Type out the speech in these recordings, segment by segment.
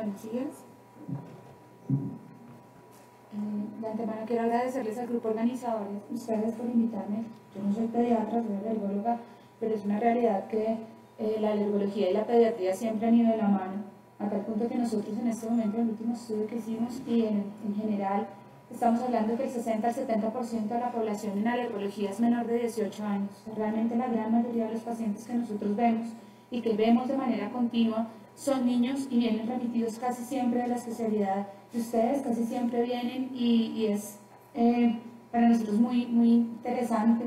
Buenos días. De antemano quiero agradecerles al grupo organizador y a ustedes por invitarme. Yo no soy pediatra, soy alergóloga, pero es una realidad que la alergología y la pediatría siempre han ido de la mano, a tal punto que nosotros en este momento, en el último estudio que hicimos y en general, estamos hablando que el 60 al 70% de la población en alergología es menor de 18 años. Realmente la gran mayoría de los pacientes que nosotros vemos y que vemos de manera continua son niños y vienen remitidos casi siempre de la especialidad de ustedes, casi siempre vienen y es para nosotros muy interesante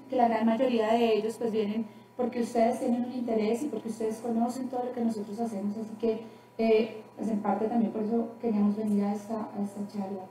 que la gran mayoría de ellos pues vienen porque ustedes tienen un interés y porque ustedes conocen todo lo que nosotros hacemos, así que pues en parte también por eso queríamos venir a esta charla.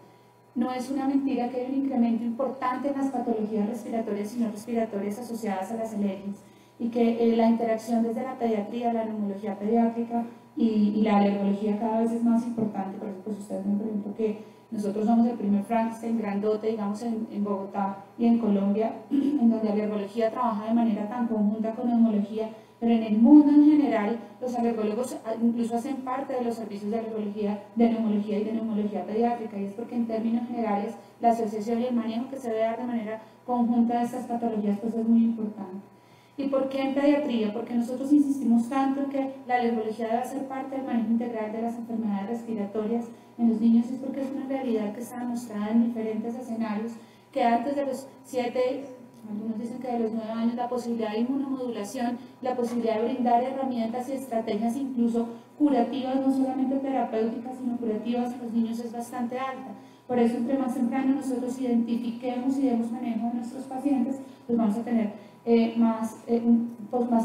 No es una mentira que hay un incremento importante en las patologías respiratorias y no respiratorias asociadas a las alergias y que la interacción desde la pediatría, la neumología pediátrica y la alergología cada vez es más importante. Por eso pues ustedes ven, por ejemplo, que nosotros somos el primer Frankenstein grandote, digamos, en Bogotá y en Colombia, en donde la alergología trabaja de manera tan conjunta con neumología, pero en el mundo en general los alergólogos incluso hacen parte de los servicios de alergología, de neumología y de neumología pediátrica, y es porque en términos generales la asociación y el manejo que se debe dar de manera conjunta de estas patologías pues es muy importante. ¿Y por qué en pediatría? Porque nosotros insistimos tanto en que la alergología debe ser parte del manejo integral de las enfermedades respiratorias en los niños, es porque es una realidad que está demostrada en diferentes escenarios, que antes de los 7, algunos dicen que de los 9 años, la posibilidad de inmunomodulación, la posibilidad de brindar herramientas y estrategias incluso curativas, no solamente terapéuticas, sino curativas en los niños es bastante alta. Por eso, entre más temprano nosotros identifiquemos y demos manejo a nuestros pacientes, pues vamos a tener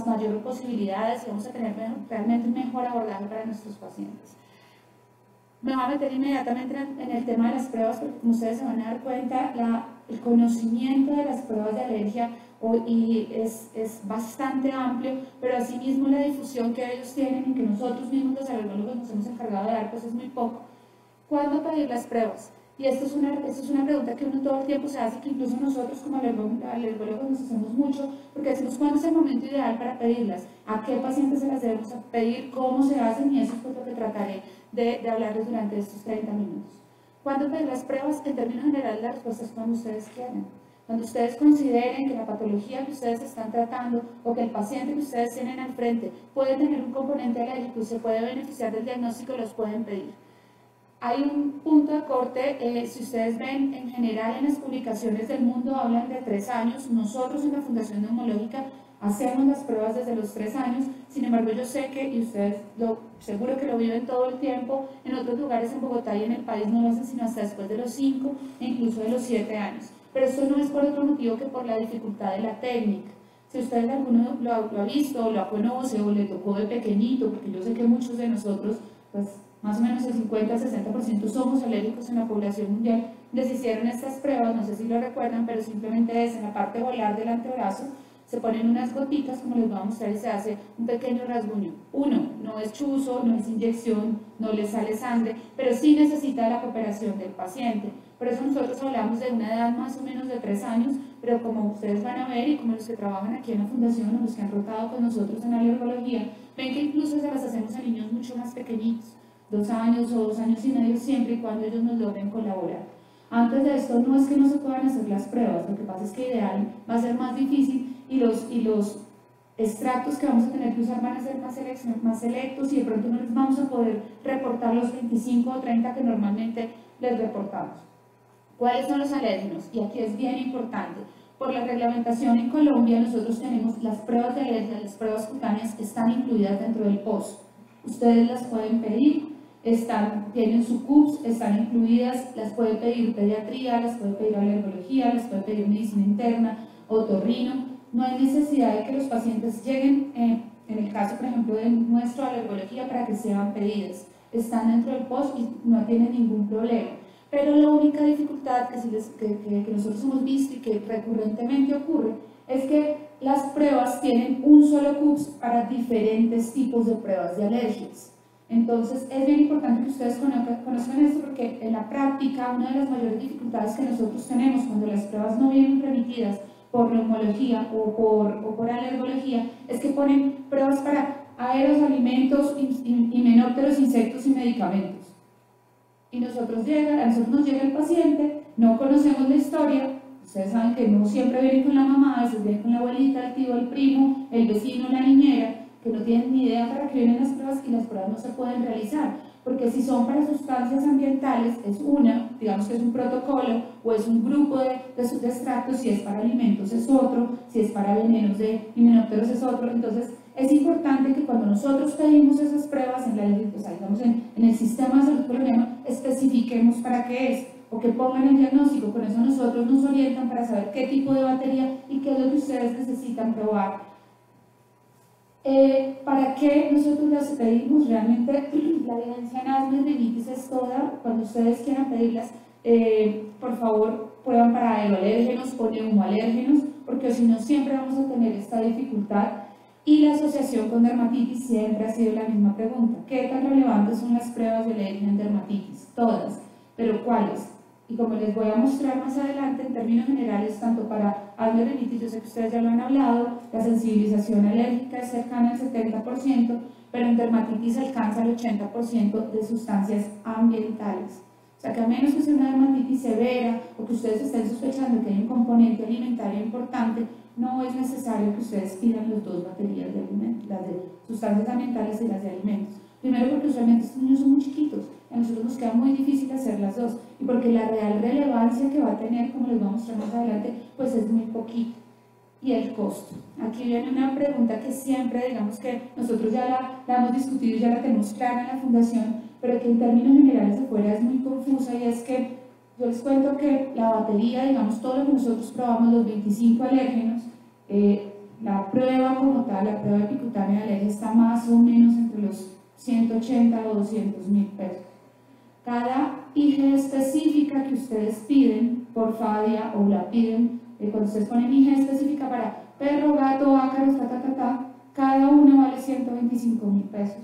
mayor posibilidades y vamos a tener realmente un mejor abordaje para nuestros pacientes. Me voy a meter inmediatamente en el tema de las pruebas porque como ustedes se van a dar cuenta, el conocimiento de las pruebas de alergia es bastante amplio, pero asimismo la difusión que ellos tienen y que nosotros mismos los alergólogos nos hemos encargado de dar pues es muy poco. ¿Cuándo pedir las pruebas? Y esto es una pregunta que uno todo el tiempo se hace, que incluso nosotros como alergólogos nos hacemos mucho, porque decimos cuándo es el momento ideal para pedirlas, a qué pacientes se las debemos pedir, cómo se hacen, y eso es lo que trataré de hablarles durante estos 30 minutos. ¿Cuándo pedir las pruebas? En términos generales la respuesta es cuando ustedes quieran. Cuando ustedes consideren que la patología que ustedes están tratando o que el paciente que ustedes tienen al frente puede tener un componente alérgico y se puede beneficiar del diagnóstico, los pueden pedir. Hay un punto de corte, si ustedes ven, en general en las publicaciones del mundo hablan de 3 años. Nosotros en la Fundación Neumológica hacemos las pruebas desde los 3 años, sin embargo yo sé que, y ustedes seguro que lo viven todo el tiempo, en otros lugares en Bogotá y en el país no lo hacen sino hasta después de los 5 e incluso de los 7 años. Pero esto no es por otro motivo que por la dificultad de la técnica. Si ustedes alguno lo ha visto o lo conoce o le tocó de pequeñito, porque yo sé que muchos de nosotros, pues más o menos el 50-60% somos alérgicos en la población mundial, les hicieron estas pruebas, no sé si lo recuerdan, pero simplemente es en la parte volar del antebrazo, se ponen unas gotitas, como les voy a mostrar, y se hace un pequeño rasguño. No es chuzo, no es inyección, no le sale sangre, pero sí necesita la cooperación del paciente. Por eso nosotros hablamos de una edad más o menos de 3 años, pero como ustedes van a ver y como los que trabajan aquí en la fundación o los que han rotado con nosotros en alergología, ven que incluso se las hacemos a niños mucho más pequeñitos, 2 años o 2 años y medio, siempre y cuando ellos nos logren colaborar. Antes de esto no es que no se puedan hacer las pruebas, lo que pasa es que ideal va a ser más difícil y los extractos que vamos a tener que usar van a ser más selectos y de pronto no les vamos a poder reportar los 25 o 30 que normalmente les reportamos. ¿Cuáles son los alérgenos? Y aquí es bien importante. Por la reglamentación en Colombia nosotros tenemos las pruebas de alergia, las pruebas cutáneas están incluidas dentro del POS. Ustedes las pueden pedir. Tienen su CUPS, están incluidas, las puede pedir pediatría, las puede pedir alergología, las puede pedir medicina interna, otorrino. No hay necesidad de que los pacientes lleguen, en el caso por ejemplo de nuestra alergología, para que sean pedidas. Están dentro del POS y no tienen ningún problema. Pero la única dificultad que nosotros hemos visto y que recurrentemente ocurre es que las pruebas tienen un solo CUPS para diferentes tipos de pruebas de alergias. Entonces es bien importante que ustedes conozcan esto porque en la práctica una de las mayores dificultades que nosotros tenemos cuando las pruebas no vienen remitidas por neumología o por alergología es que ponen pruebas para aeros, alimentos, himenópteros, insectos y medicamentos. Y a nosotros nos llega el paciente, no conocemos la historia, ustedes saben que no siempre vienen con la mamá, a veces vienen con la abuelita, el tío, el primo, el vecino, la niñera, que no tienen ni idea para qué vienen las pruebas y las pruebas no se pueden realizar, porque si son para sustancias ambientales es digamos que es un protocolo o es un grupo de extractos, si es para alimentos es otro, si es para venenos de himenópteros es otro. Entonces es importante que cuando nosotros pedimos esas pruebas digamos en el sistema de salud colombiano, especifiquemos para qué es, o que pongan el diagnóstico. Con eso nosotros nos orientan para saber qué tipo de batería y qué es lo que ustedes necesitan probar. ¿Para qué nosotros les pedimos? Realmente la evidencia en asma y rinitis es toda. Cuando ustedes quieran pedirlas, por favor prueban para aeroalérgenos o neumoalérgenos, porque si no siempre vamos a tener esta dificultad. Y la asociación con dermatitis siempre ha sido la misma pregunta: ¿qué tan relevantes son las pruebas de alergia en dermatitis? Todas, pero ¿cuáles? Y como les voy a mostrar más adelante, en términos generales, tanto para asma y rinitis, yo sé que ustedes ya lo han hablado, la sensibilización alérgica es cercana al 70%, pero en dermatitis alcanza el 80% de sustancias ambientales. O sea que a menos que sea una dermatitis severa o que ustedes estén sospechando que hay un componente alimentario importante, no es necesario que ustedes pidan las dos baterías de alimentos, las de sustancias ambientales y las de alimentos. Primero porque usualmente estos niños son muy chiquitos, a nosotros nos queda muy difícil hacer las dos, y porque la real relevancia que va a tener, como les voy a mostrar más adelante, pues es muy poquito. Y el costo. Aquí viene una pregunta que siempre, digamos que nosotros ya la hemos discutido, ya la tenemos clara en la fundación, pero que en términos generales afuera es muy confusa, y es que yo les cuento que la batería, digamos, todo lo que nosotros probamos, los 25 alérgenos, la prueba como tal, la prueba epicutánea de alergia está más o menos entre los 180 o 200.000 pesos. Cada IgE específica que ustedes piden por FADIA o la piden, cuando ustedes ponen IgE específica para perro, gato, ácaros, cada una vale 125.000 pesos.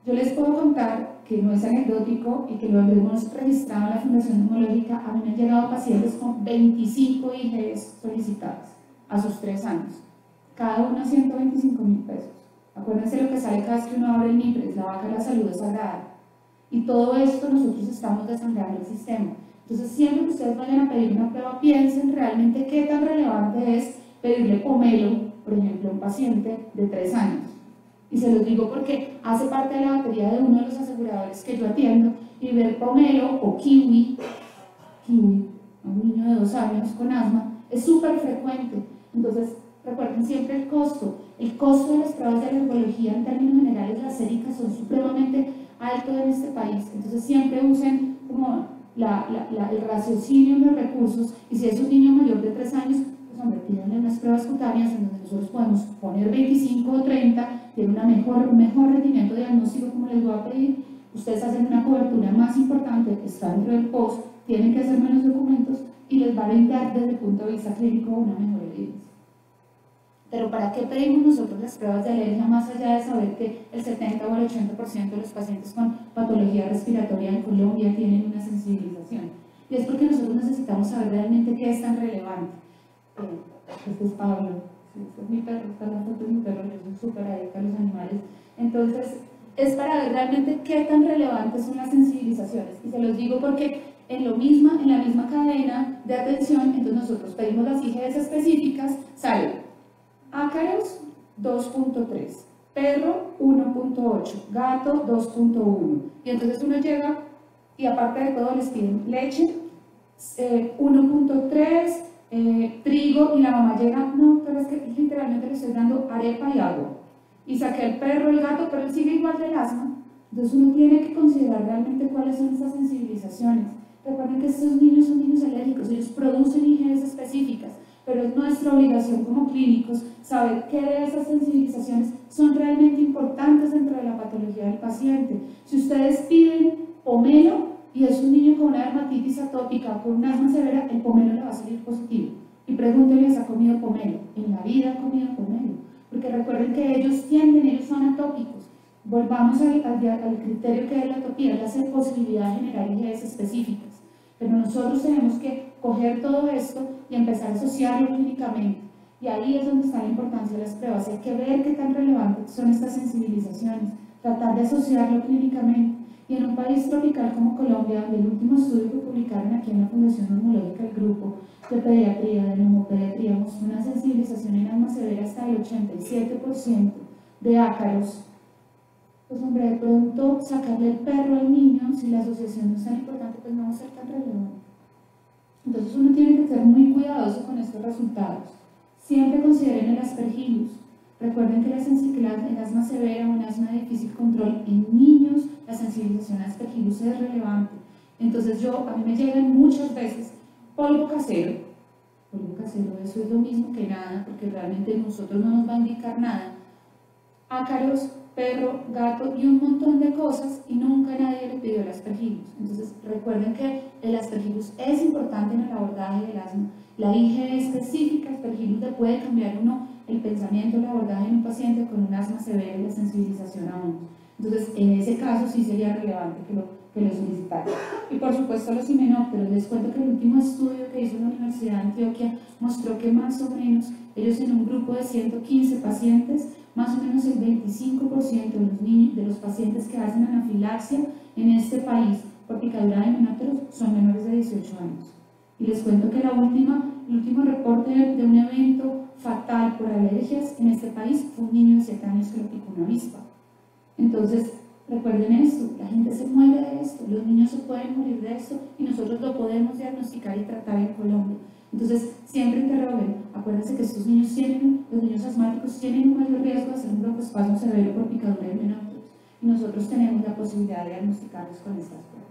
Yo les puedo contar que no es anecdótico y que lo hemos registrado en la Fundación Neumológica. A mí me han llegado pacientes con 25 IgEs solicitadas a sus 3 años, cada una 125.000 pesos. Acuérdense lo que sale cada vez que uno abre el NIPRES, la vaca de la salud es sagrada. Y todo esto nosotros estamos desangrando el sistema. Entonces, siempre que ustedes vayan a pedir una prueba, piensen realmente qué tan relevante es pedirle pomelo, por ejemplo, a un paciente de 3 años. Y se los digo porque hace parte de la batería de uno de los aseguradores que yo atiendo, y ver pomelo o kiwi, a un niño de 2 años con asma, es súper frecuente. Entonces, recuerden siempre el costo. El costo de las pruebas de alergología en términos generales, las séricas, son supremamente altos en este país. Entonces, siempre usen como el raciocinio en los recursos, y si es un niño mayor de 3 años, pues hombre, pídanle unas pruebas cutáneas en donde nosotros podemos poner 25 o 30, tiene un mejor rendimiento diagnóstico, como les voy a pedir. Ustedes hacen una cobertura más importante que está dentro del post, tienen que hacer menos documentos y les va a brindar desde el punto de vista clínico una mejor evidencia. Pero ¿para qué pedimos nosotros las pruebas de alergia, más allá de saber que el 70 o el 80% de los pacientes con patología respiratoria en Colombia tienen una sensibilización? Y es porque nosotros necesitamos saber realmente qué es tan relevante. Este es Pablo, este es mi perro, esta es la foto de mi perro, yo soy súper adicta a los animales. Entonces, es para ver realmente qué tan relevantes son las sensibilizaciones. Y se los digo porque en la misma cadena de atención, entonces nosotros pedimos las IgEs específicas, sale ácaros 2.3, perro 1.8, gato 2.1, y entonces uno llega y aparte de todo les piden leche 1.3, trigo, y la mamá llega, no, pero es que literalmente le estoy dando arepa y agua, y saqué el perro, el gato, pero él sigue igual del asma. Entonces uno tiene que considerar realmente cuáles son esas sensibilizaciones. Recuerden que estos niños son niños alérgicos, ellos producen IgEs específicas, pero es nuestra obligación como clínicos saber qué de esas sensibilizaciones son realmente importantes dentro de la patología del paciente. Si ustedes piden pomelo y es un niño con una dermatitis atópica o con un asma severa, el pomelo le va a salir positivo. Y pregúntenle si ha comido pomelo. En la vida ha comido pomelo. Porque recuerden que ellos son atópicos. Volvamos al criterio que es la atopía, es la posibilidad de generar IgEs específicas. Pero nosotros tenemos que coger todo esto y empezar a asociarlo clínicamente. Y ahí es donde está la importancia de las pruebas. Hay que ver qué tan relevantes son estas sensibilizaciones, tratar de asociarlo clínicamente. Y en un país tropical como Colombia, donde el último estudio que publicaron aquí en la Fundación Neumológica, el grupo de pediatría, de neumopediatría, mostró una sensibilización en asma severa hasta el 87% de ácaros. Pues hombre, de pronto sacarle el perro al niño, si la asociación no es tan importante, pues no va a ser tan relevante. Entonces uno tiene que ser muy cuidadoso con estos resultados. Siempre consideren el aspergillus. Recuerden que en asma severa o en asma de difícil control en niños, la sensibilización a aspergillus es relevante. Entonces a mí me llegan muchas veces polvo casero. Polvo casero, eso es lo mismo que nada, porque realmente nosotros no nos va a indicar nada. Ácaros, perro, gato y un montón de cosas, y nunca nadie le pidió el aspergillus. Entonces recuerden que el aspergillus es importante en el abordaje del asma. La IgE específica aspergillus le puede cambiar el pensamiento, el abordaje en un paciente con un asma severa y la sensibilización a hongos. Entonces en ese caso sí sería relevante que lo solicitaran. Y por supuesto los himenópteros. Les cuento que el último estudio que hizo la Universidad de Antioquia mostró que más o menos ellos en un grupo de 115 pacientes, más o menos el 25% de los pacientes que hacen anafilaxia en este país por picadura de himenópteros son menores de 18 años. Y les cuento que el último reporte de un evento fatal por alergias en este país fue un niño de 7 años que lo picó una avispa. Entonces, recuerden esto, la gente se muere de esto, los niños se pueden morir de esto y nosotros lo podemos diagnosticar y tratar en Colombia. Entonces, siempre interroguen, acuérdense que los niños asmáticos tienen un mayor riesgo de hacer un broncoespasmo severo por picadura de himenópteros y nosotros tenemos la posibilidad de diagnosticarlos con estas pruebas.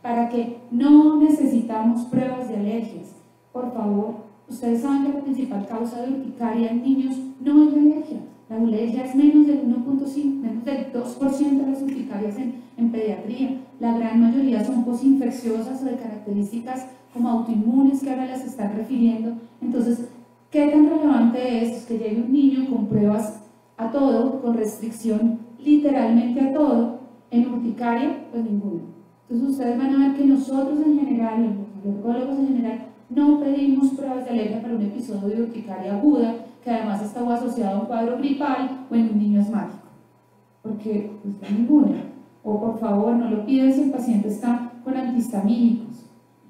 Para que no necesitamos pruebas de alergias, por favor, ustedes saben que la principal causa de urticaria en niños no es la alergia. La alergia es menos del 1.5, menos del 2% de las urticarias en pediatría. La gran mayoría son posinfecciosas o de características como autoinmunes que ahora las están refiriendo. Entonces, ¿qué tan relevante es que llegue un niño con pruebas a todo, con restricción literalmente a todo? En urticaria, pues ninguna. Entonces ustedes van a ver que nosotros en general, los alergólogos en general, no pedimos pruebas de alergia para un episodio de urticaria aguda, que además está asociado a un cuadro gripal o en un niño asmático, porque pues no ninguna. O por favor, no lo pidan si el paciente está con antihistamínicos,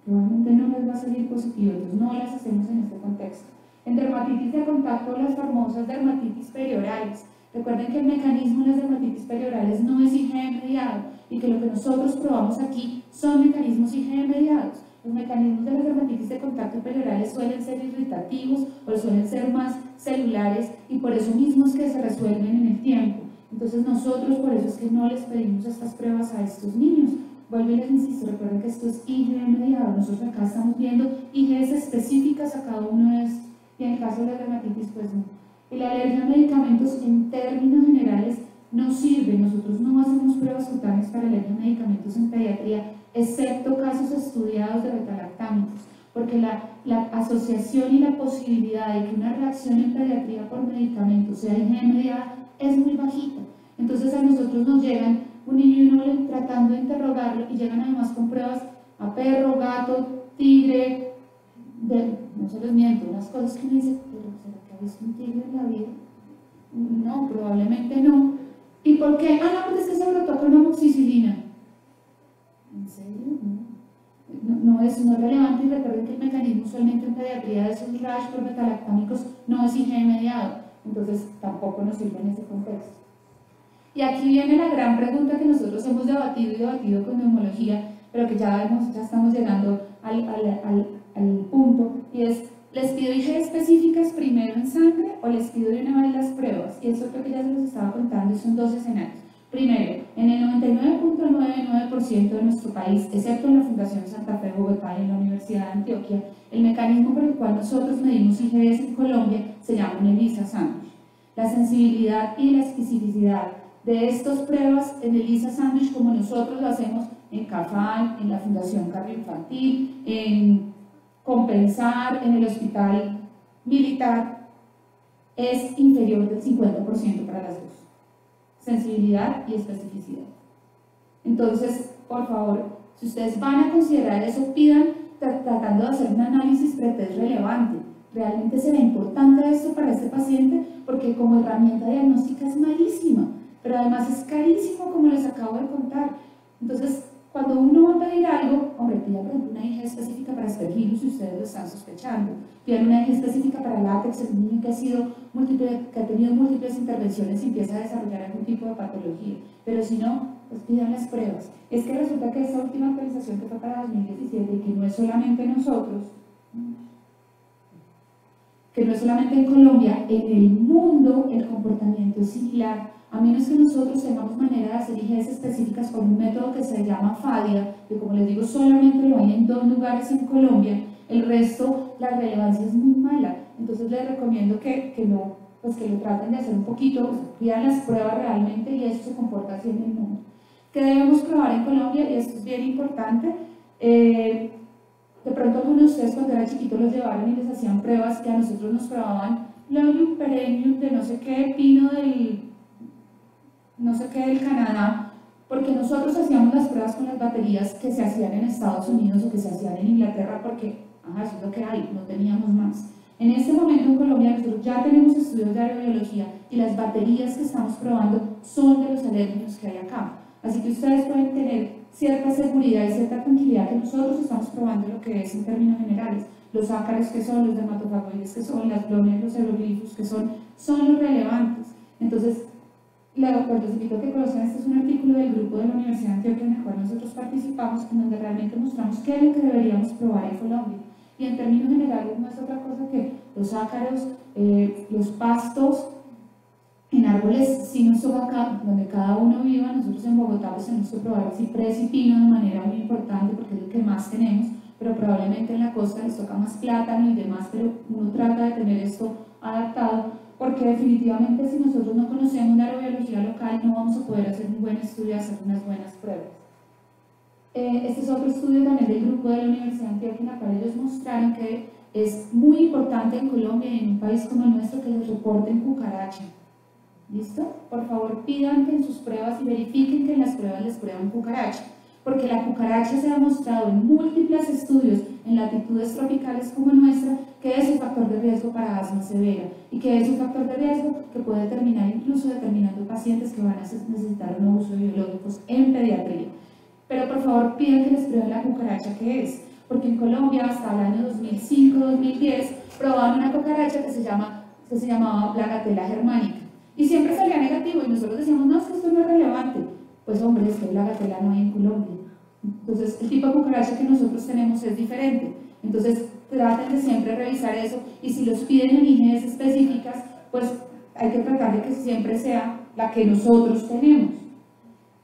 probablemente no les va a salir positivo, entonces no las hacemos en este contexto. En dermatitis de contacto, las famosas dermatitis periorales. Recuerden que el mecanismo de las dermatitis periorales no es IgE mediado y que lo que nosotros probamos aquí son mecanismos IgE mediados. Los mecanismos de las dermatitis de contacto periorales suelen ser irritativos o suelen ser más celulares y por eso mismo es que se resuelven en el tiempo. Entonces nosotros por eso es que no les pedimos estas pruebas a estos niños. Vuelvo y les insisto, recuerden que esto es IgE mediado. Nosotros acá estamos viendo IgEs específicas a cada uno de estos y en el caso de la dermatitis pues no. Y la alergia a medicamentos en términos generales no sirve. Nosotros no hacemos pruebas cutáneas para alergia a medicamentos en pediatría, excepto casos estudiados de betalactámicos, porque la asociación y la posibilidad de que una reacción en pediatría por medicamentos sea IgE mediada es muy bajita. Entonces a nosotros nos llegan un niño y uno tratando de interrogarlo y llegan además con pruebas a perro, gato, tigre, no se les miento, unas cosas que me dicen, pero ¿será que ha visto un tigre en la vida? No, probablemente no. ¿Y por qué? Ah, no, porque es que se brotó con amoxicilina. ¿En serio? No es relevante y recuerden que el mecanismo usualmente en pediatría de esos rash por betalactámicos no es IgE mediado, entonces tampoco nos sirve en ese contexto. Y aquí viene la gran pregunta que nosotros hemos debatido con neumología, pero que ya estamos llegando al punto, y es, ¿les pido IgE específicas primero en sangre o les pido de una vez las pruebas? Y eso creo que ya se los estaba contando y son dos escenarios. Primero, en el 99.99% de nuestro país, excepto en la Fundación Santa Fe de Bogotá y en la Universidad de Antioquia, el mecanismo por el cual nosotros medimos IgEs en Colombia se llama un ELISA sandwich. La sensibilidad y la especificidad de estas pruebas en ELISA sandwich, como nosotros lo hacemos en CAFAL, en la Fundación Cardioinfantil, en Compensar, en el Hospital Militar, es inferior del 50% para las dos. Sensibilidad y especificidad. Entonces, por favor, si ustedes van a considerar eso, pidan tratando de hacer un análisis pretest relevante. ¿realmente será importante esto para este paciente? Porque como herramienta diagnóstica es malísima, pero además es carísimo, como les acabo de contar. Entonces, cuando uno va a pedir algo, hombre, pida por ejemplo una IG específica para aspergillus si ustedes lo están sospechando, pidan una IG específica para látex en un niño que ha tenido múltiples intervenciones y empieza a desarrollar algún tipo de patología, pero si no, pues pidan las pruebas. Es que resulta que esta última actualización que fue para 2017, y que no es solamente nosotros, que no es solamente en Colombia, en el mundo el comportamiento es similar, a menos que nosotros tengamos manera de hacer IGS específicas con un método que se llama FADIA, que como les digo solamente lo hay en 2 lugares en Colombia, el resto la relevancia es muy mala. Entonces les recomiendo que lo traten de hacer un poquito, pidan las pruebas realmente y eso se comporta así en el mundo. ¿Qué debemos probar en Colombia? Y esto es bien importante. De pronto algunos de ustedes cuando eran chiquitos los llevaron y les hacían pruebas que a nosotros nos probaban Lolium perennium de no sé qué pino del no sé qué del Canadá, porque nosotros hacíamos las pruebas con las baterías que se hacían en Estados Unidos o que se hacían en Inglaterra porque, eso es lo que hay, no teníamos más. En este momento en Colombia nosotros ya tenemos estudios de aerobiología y las baterías que estamos probando son de los alérgenos que hay acá. Así que ustedes pueden tener cierta seguridad y cierta tranquilidad que nosotros estamos probando lo que es en términos generales. Los ácaros que son, los dermatofagoides que son, las blones, los aeroglifos que son los relevantes. Entonces, los invito a que conozcan, este es un artículo del grupo de la Universidad de Antioquia en el cual nosotros participamos, en donde realmente mostramos qué es lo que deberíamos probar en Colombia. Y en términos generales no es otra cosa que los ácaros, los pastos, en árboles sí nos toca acá, donde cada uno viva. Nosotros en Bogotá pues tenemos que probar ciprés y pino de manera muy importante porque es lo que más tenemos, pero probablemente en la costa les toca más plátano y demás, pero uno trata de tener esto adaptado, porque definitivamente si nosotros no conocemos la aerobiología local no vamos a poder hacer un buen estudio y hacer unas buenas pruebas. Este es otro estudio también del grupo de la Universidad de Antioquia en la cual ellos mostraron que es muy importante en Colombia y en un país como el nuestro que les reporten cucaracha. ¿Listo? Por favor pidan que en sus pruebas y verifiquen que en las pruebas les prueban cucaracha, porque la cucaracha se ha demostrado en múltiples estudios en latitudes tropicales como nuestra que es un factor de riesgo para asma severa y que es un factor de riesgo que puede terminar incluso determinando pacientes que van a necesitar un abuso de biológicos en pediatría. Pero por favor pidan que les prueben la cucaracha que es, porque en Colombia hasta el año 2005-2010 probaban una cucaracha que se llamaba Plagatella germanica y siempre salía negativo y nosotros decíamos, no, es que esto no es relevante. Pues hombre, es que Plagatella no hay en Colombia. Entonces el tipo de cucaracha que nosotros tenemos es diferente. Entonces traten de siempre revisar eso y si los piden en IGS específicas, pues hay que tratar de que siempre sea la que nosotros tenemos.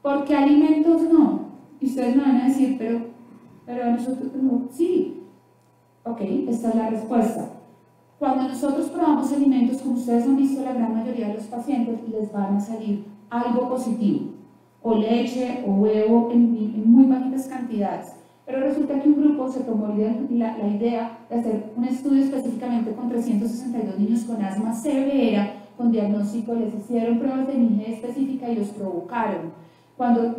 ¿Por qué alimentos no? Y ustedes me van a decir, pero a nosotros no. Sí. Ok, esta es la respuesta. Cuando nosotros probamos alimentos, como ustedes han visto, la gran mayoría de los pacientes les van a salir algo positivo, o leche o huevo en muy bajitas cantidades. Pero resulta que un grupo se tomó la idea de hacer un estudio específicamente con 362 niños con asma severa, con diagnóstico, les hicieron pruebas de IgE específica y los provocaron.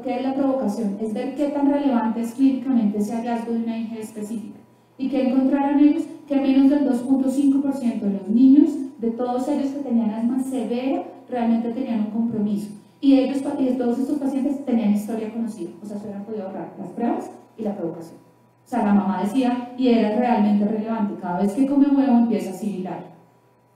¿Qué es la provocación? Es ver qué tan relevante es clínicamente ese hallazgo de una IgE específica. ¿Y qué encontraron ellos? Que menos del 2.5% de los niños, de todos ellos que tenían asma severa, realmente tenían un compromiso. Y todos estos pacientes tenían historia conocida, o sea, se hubieran podido ahorrar las pruebas y la provocación. O sea, la mamá decía, y era realmente relevante, cada vez que come huevo empieza a sibilar.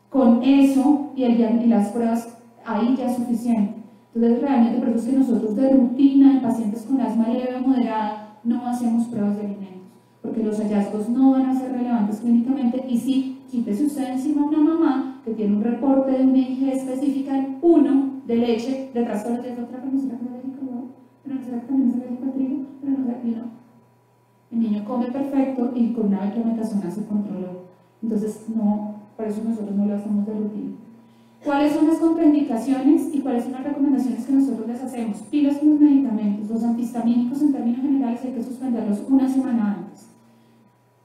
Con eso y las pruebas, ahí ya es suficiente. Entonces, realmente por eso es que nosotros de rutina en pacientes con asma leve o moderada no hacemos pruebas de alimentos, porque los hallazgos no van a ser relevantes clínicamente y sí, quítese usted encima a una mamá que tiene un reporte de una IgE específica en 1 de leche, detrás de los días de otra, pero no será que es alérgico, ¿no? Pero no será que también es alérgico al trigo, pero no será que no. El niño come perfecto y con una beclometasona se controló. Entonces, no, por eso nosotros no lo hacemos de rutina. ¿Cuáles son las contraindicaciones y cuáles son las recomendaciones que nosotros les hacemos? Pilas con los medicamentos, los antihistamínicos en términos generales hay que suspenderlos una semana antes.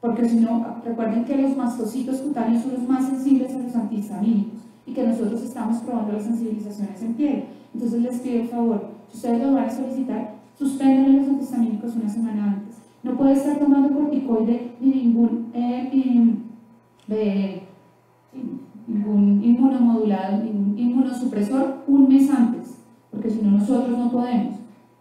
Porque si no, recuerden que los mastocitos cutáneos son los más sensibles a los antihistamínicos y que nosotros estamos probando las sensibilizaciones en piel. Entonces les pido el favor, si ustedes lo van a solicitar, suspendan los antihistamínicos una semana antes. No puede estar tomando corticoide ni ningún ningún inmunomodulado, ningún inmunosupresor un mes antes, porque si no nosotros no podemos.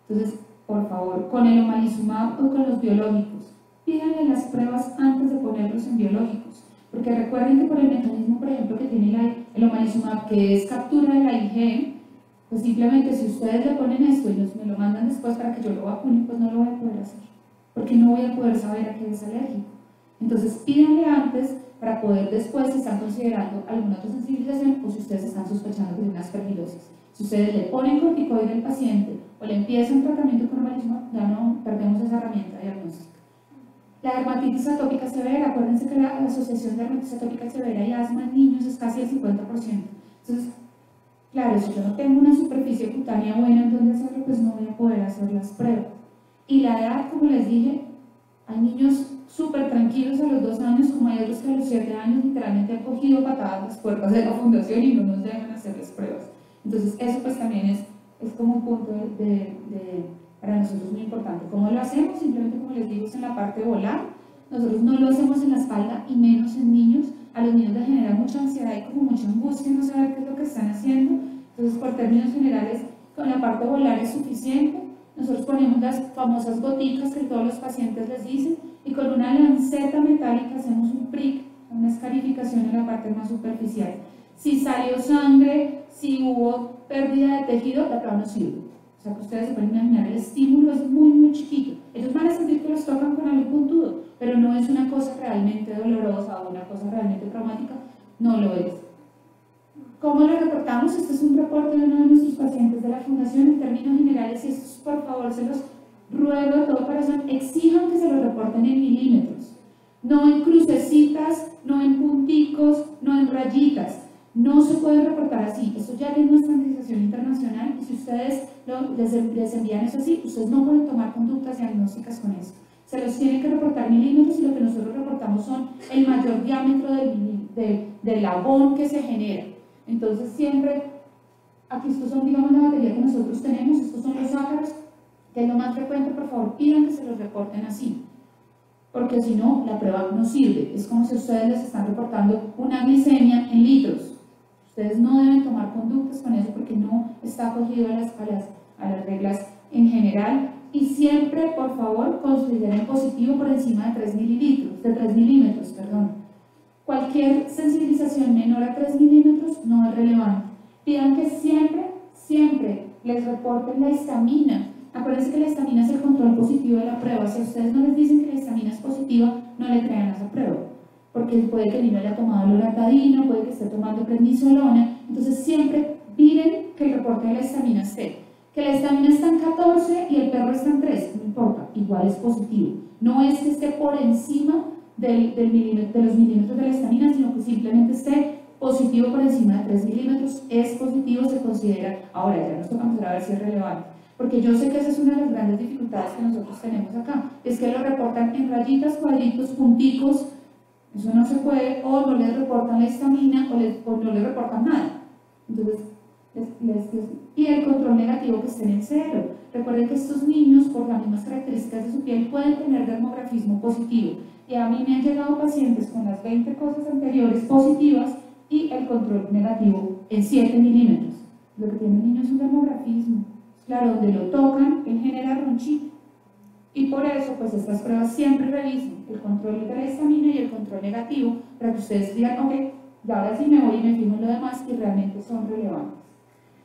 Entonces, por favor, con el omalizumab o con los biológicos, pídanle las pruebas antes de ponerlos en biológicos, porque recuerden que por el mecanismo, por ejemplo, que tiene el omalizumab, que es captura de la IgE, pues simplemente si ustedes le ponen esto y me lo mandan después para que yo lo vacune, pues no lo voy a poder hacer, porque no voy a poder saber a qué es alérgico. Entonces pídanle antes para poder después, si están considerando alguna otra sensibilización o si ustedes están sospechando que tiene una aspergilosis. Si ustedes le ponen corticoide al paciente o le empiezan tratamiento con omalizumab, ya no perdemos esa herramienta diagnóstica. La dermatitis atópica severa, acuérdense que la asociación de dermatitis atópica severa y asma en niños es casi el 50%. Entonces, claro, si yo no tengo una superficie cutánea buena en donde hacerlo, pues no voy a poder hacer las pruebas. Y la edad, como les dije, hay niños súper tranquilos a los 2 años, como hay otros que a los 7 años literalmente han cogido patadas las puertas de la fundación y no nos dejan hacerles pruebas. Entonces, eso pues también es como un punto para nosotros muy importante. ¿Cómo lo hacemos? Simplemente, como les digo, es en la parte volar. Nosotros no lo hacemos en la espalda y menos en niños. A los niños les genera mucha ansiedad y como mucha angustia no saber qué es lo que están haciendo. Entonces, por términos generales, con la parte volar es suficiente. Nosotros ponemos las famosas goticas que todos los pacientes les dicen y con una lanceta metálica hacemos un prick, una escarificación en la parte más superficial. Si salió sangre, si hubo pérdida de tejido, la prueba no sirve. O sea que ustedes se pueden imaginar, el estímulo es muy chiquito. Ellos van a sentir que los tocan con algo puntudo, pero no es una cosa realmente dolorosa o una cosa realmente traumática, no lo es. ¿Cómo lo reportamos? Este es un reporte de uno de nuestros pacientes de la fundación en términos generales y estos por favor se los ruego de todo corazón, exijan que se lo reporten en milímetros, no en crucecitas, no en punticos, no en rayitas. No se puede reportar así, esto ya tiene una estandarización internacional y si ustedes les envían eso así, ustedes no pueden tomar conductas diagnósticas con eso. Se los tienen que reportar milímetros y lo que nosotros reportamos son el mayor diámetro del labón que se genera. Entonces siempre, aquí estos son digamos la batería que nosotros tenemos, estos son los ácaros, que es lo más frecuente, por favor pidan que se los reporten así. Porque si no, la prueba no sirve. Es como si ustedes les están reportando una glicemia en litros. Ustedes no deben tomar conductas con eso porque no está acogido a las reglas en general. Y siempre, por favor, consideren positivo por encima de 3 milímetros. Cualquier sensibilización menor a 3 milímetros no es relevante. Pidan que siempre les reporten la histamina. Acuérdense que la histamina es el control positivo de la prueba. Si a ustedes no les dicen que la histamina es positiva, no le crean a esa prueba. Porque puede que el niño haya tomado loratadina, puede que esté tomando prednisolona. Entonces siempre miren que el reporte de la histamina esté. Que la histamina está en 14 y el perro está en 3, no importa, igual es positivo. No es que esté por encima de los milímetros de la histamina, sino que simplemente esté positivo por encima de 3 milímetros, es positivo, se considera. Ahora ya nos toca empezar a ver si es relevante. Porque yo sé que esa es una de las grandes dificultades que nosotros tenemos acá, es que lo reportan en rayitas, cuadritos, punticos, eso no se puede, o no les reportan la histamina o no les reportan nada. Entonces, y el control negativo que esté en el 0. Recuerden que estos niños, por las mismas características de su piel, pueden tener dermografismo positivo. Y a mí me han llegado pacientes con las 20 cosas anteriores positivas y el control negativo en 7 milímetros. Lo que tiene el niño es un dermografismo. Claro, donde lo tocan, él genera ronchito. Y por eso, pues estas pruebas siempre revisen el control de la histamina y el control negativo para que ustedes digan, ok, y ahora sí me voy y me fijo en lo demás y realmente son relevantes.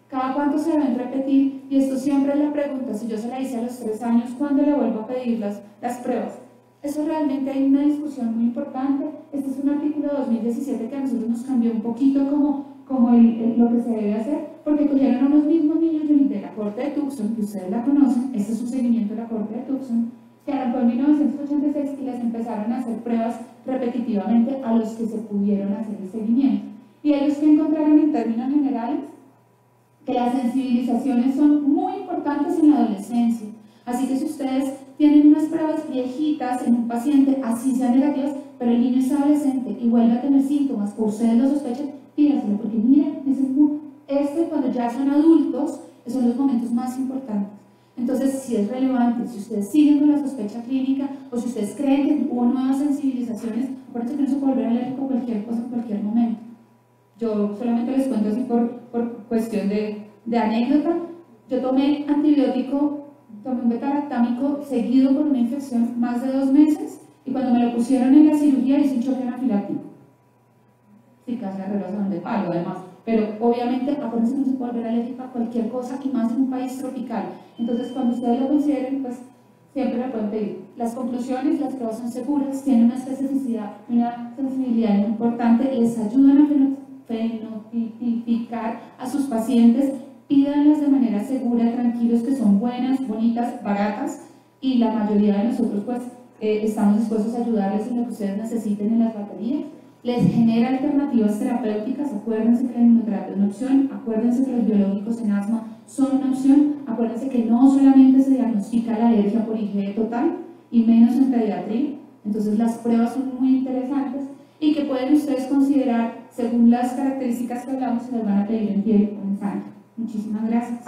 ¿Cada cuánto se deben repetir? Y esto siempre es la pregunta, si yo se la hice a los 3 años, ¿cuándo le vuelvo a pedir las pruebas? Eso realmente hay una discusión muy importante. Este es un artículo de 2017 que a nosotros nos cambió un poquito como lo que se debe hacer, porque cogieron a los mismos niños de la corte de Tucson, que ustedes la conocen, este es un seguimiento de la corte de Tucson, que arrancó en 1986 y les empezaron a hacer pruebas repetitivamente a los que se pudieron hacer el seguimiento. Y ellos que encontraron en términos generales que las sensibilizaciones son muy importantes en la adolescencia. Así que si ustedes tienen unas pruebas viejitas en un paciente, así sean negativas, pero el niño es adolescente y vuelve a tener síntomas, o ustedes lo sospechan, pídanselo, porque miren, cuando ya son adultos, son los momentos más importantes. Entonces, si es relevante, si ustedes siguen con la sospecha clínica, o si ustedes creen que hubo nuevas sensibilizaciones, acuérdense que no se puede volver alérgico a cualquier cosa en cualquier momento. Yo solamente les cuento así por cuestión de anécdota. Yo tomé antibiótico, tomé un beta-lactámico seguido por una infección más de 2 meses, y cuando me lo pusieron en la cirugía hice un choque anafiláctico. Sí, casi la relación de palo además. Pero obviamente, acuérdense que no se puede volver alérgica a cualquier cosa, y más en un país tropical. Entonces, cuando ustedes lo consideren, pues siempre me pueden pedir. Las conclusiones, las pruebas son seguras, tienen una especificidad y una sensibilidad muy importante, les ayudan a fenotipicar a sus pacientes, pídanlas de manera segura, tranquilos, que son buenas, bonitas, baratas, y la mayoría de nosotros pues estamos dispuestos a ayudarles en lo que ustedes necesiten en las baterías. Les genera alternativas terapéuticas. Acuérdense que la inmunoterapia es una opción, acuérdense que los biológicos en asma son una opción, acuérdense que no solamente se diagnostica la alergia por IgE total, y menos en pediatría. Entonces las pruebas son muy interesantes y que pueden ustedes considerar según las características que hablamos, se las van a pedir en piel o en sangre. Muchísimas gracias.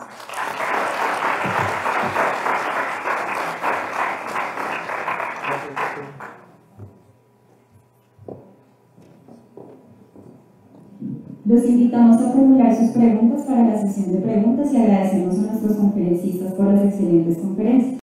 Los invitamos a formular sus preguntas para la sesión de preguntas y agradecemos a nuestros conferencistas por las excelentes conferencias.